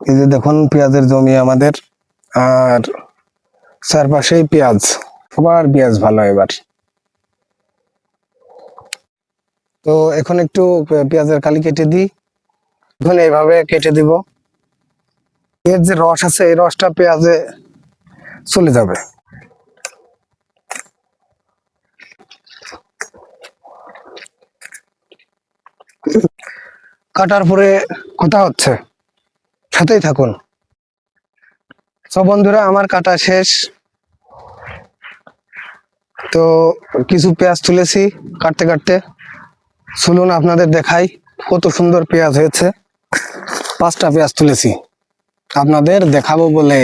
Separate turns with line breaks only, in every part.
এই যে দেখুন পেঁয়াজের জমি আমাদের, আর চারপাশেই পেঁয়াজ, সবার পেঁয়াজ ভালো এবার। তো এখন একটু পেঁয়াজের কালি কেটে দিই। এখন এইভাবে কেটে দিব, এর যে রস আছে এই রসটা পেঁয়াজে চলে যাবে। কাটার পরে কথা হচ্ছে, সাথেই থাকুন। সব বন্ধুরা, আমার কাটা শেষ। তো কিছু পেঁয়াজ তুলেছি কাটতে কাটতে, চলুন আপনাদের দেখাই কত সুন্দর পেঁয়াজ হয়েছে। 5টা পেঁয়াজ তুলেছি আপনাদের দেখাবো বলে।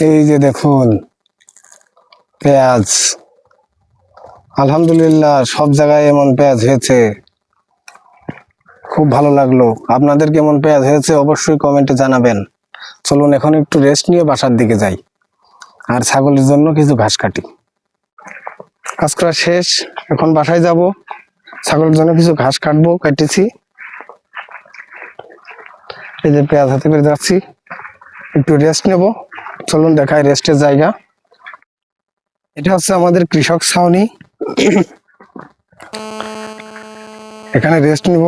এই যে দেখুন পেঁয়াজ, আলহামদুলিল্লাহ সব জায়গায় এমন পেঁয়াজ হয়েছে, খুব ভালো লাগলো। আপনাদের কেমন পেঁয়াজ হয়েছে অবশ্যই কমেন্টে জানাবেন। চলুন এখন একটু রেস্ট নিয়ে বাসার দিকে যাই, আর ছাগলের জন্য কিছু ঘাস কাটি। কাজ করা শেষ, এখন বাসায় যাব, ছাগলের জন্য কিছু ঘাস কাটবো, কেটেছি। এই যে পেঁয়াজ হাতে করে যাচ্ছি, একটু রেস্ট নেব। চলুন দেখাই রেস্টের জায়গা। এটা হচ্ছে আমাদের কৃষক ছাউনি, এখানে রেস্ট নিব।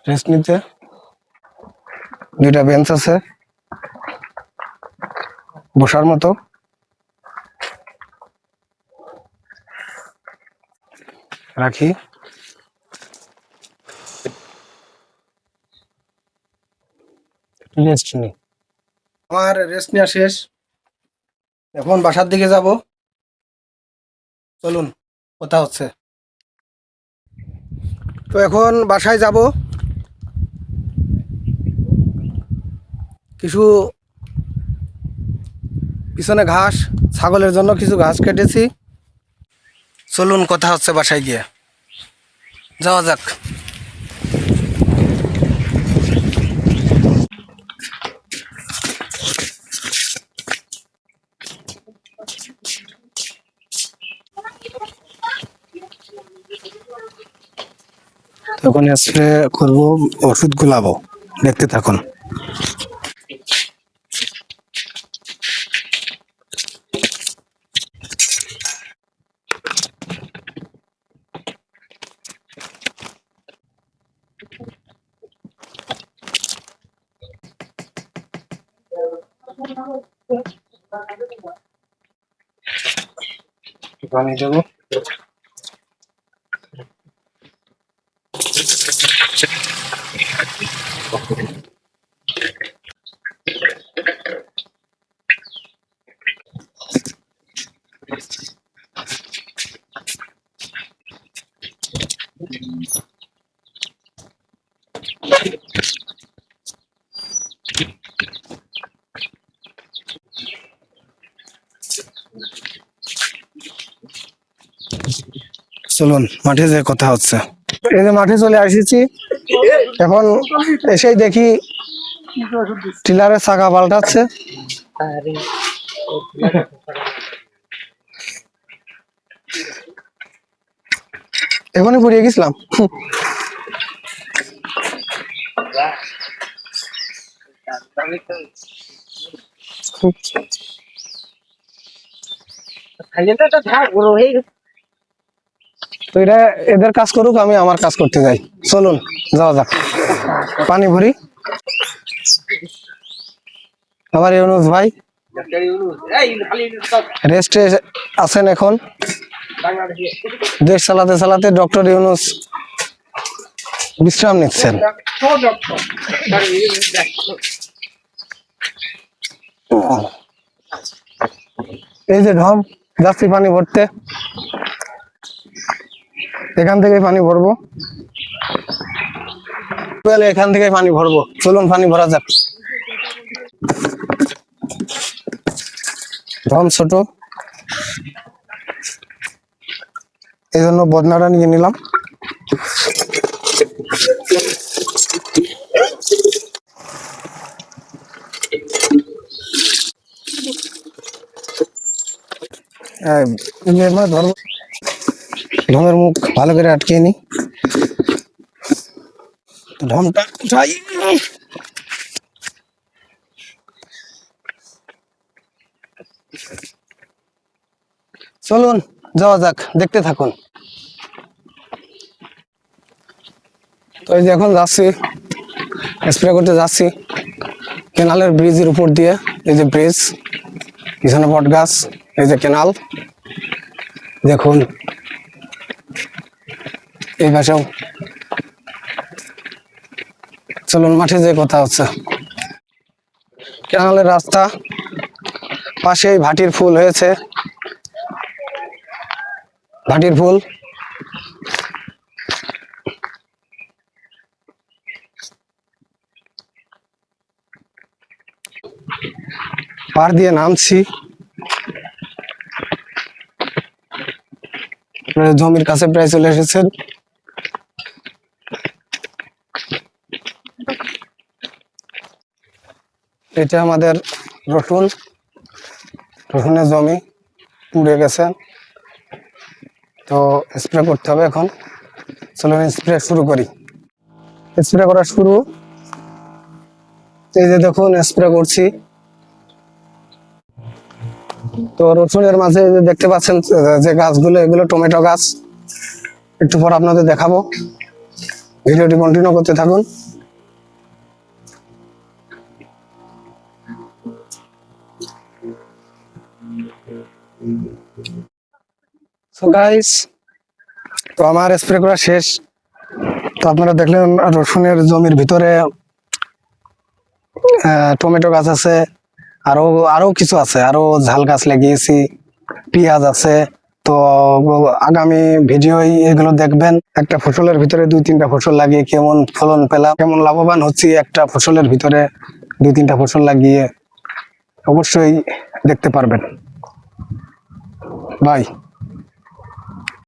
রেস্ট নিতে 2টা বেঞ্চ আছে বসার মতো। রাখি, রেস্ট নি। আমার রেস্ট নেওয়া শেষ, এখন বাসার দিকে যাব। চলুন কথা হচ্ছে। তো এখন বাসায় যাব, কিছু পিছনে ঘাস, ছাগলের জন্য কিছু ঘাস কেটেছি। চলুন কথা হচ্ছে বাসায় গিয়ে, যাওয়া যাক। তখন স্প্রে করব, ওষুধ গুলাবো, দেখতে থাকুন। পানি দেবো। চলুন মাঠে যে কথা হচ্ছে। এই যে মাঠে চলে আসিছি, এখন এসেই দেখি টিলারের চাকা পাল্টাচ্ছে। এখনই পুড়িয়ে গেছিলাম। তো এটা এদের কাজ করুক, আমি আমার কাজ করতে যাই। চলুন যাওয়া যাক, পানি ভরি। আমার ইউনুস ভাই রেস্টে আছেন এখন, দেশ চালাতে চালাতে ডক্টর ইউনুস বিশ্রাম নিচ্ছেন। এই যে ঢম যাচ্ছি পানি ভরতে, এখান থেকে পানি ভরবো, এখান থেকে পানি ভরবো। চলুন পানি ভরা যাক। ঢম ছোট, এই জন্য বদনাটা নিয়ে নিলাম। ধরবো, ঢমের মুখ ভালো করে আটকে নি। ঢমটা উঠাই। চলুন যাওয়া যাক, দেখতে থাকুন। তো এই যে এখন যাচ্ছি, স্প্রে করতে যাচ্ছি কেনালের ব্রিজের উপর দিয়ে। এই যে ব্রিজ, পিছনে বট গাছ, এই যে কেনাল দেখুন, এই পাশেও। চলুন মাঠে যে কথা হচ্ছে। কেনালের রাস্তা পাশেই ভাটির ফুল হয়েছে, ভাটির ফুল। পার দিয়ে নামছি, জমির কাছে প্রায় চলে এসেছেন। এটা আমাদের রসুন, রসুনের জমি পুড়ে গেছে, তো স্প্রে করতে হবে এখন। চলুন স্প্রে শুরু করি। স্প্রে করা শুরু। এই যে দেখুন স্প্রে করছি। তো রসুনের মাঝে যে দেখতে পাচ্ছেন যে গাছগুলো, এগুলো টমেটো গাছ। একটু পর আপনাদের দেখাবো, ভিডিওটি কন্টিনিউ করতে থাকুন। সো গাইস, তো আমার স্প্রে করা শেষ। তো আপনারা দেখলেন রসুনের জমির ভিতরে টমেটো গাছ আছে, আরো আরো কিছু আছে, আরো ঝাল গাছ লাগিয়েছি, পেঁয়াজ আছে। তো আগামী ভিডিও এগুলো দেখবেন। একটা ফসলের ভিতরে 2-3টা ফসল লাগিয়ে কেমন ফলন পেলাম, কেমন লাভবান হচ্ছি একটা ফসলের ভিতরে 2-3টা ফসল লাগিয়ে, অবশ্যই দেখতে পারবেন। বাই।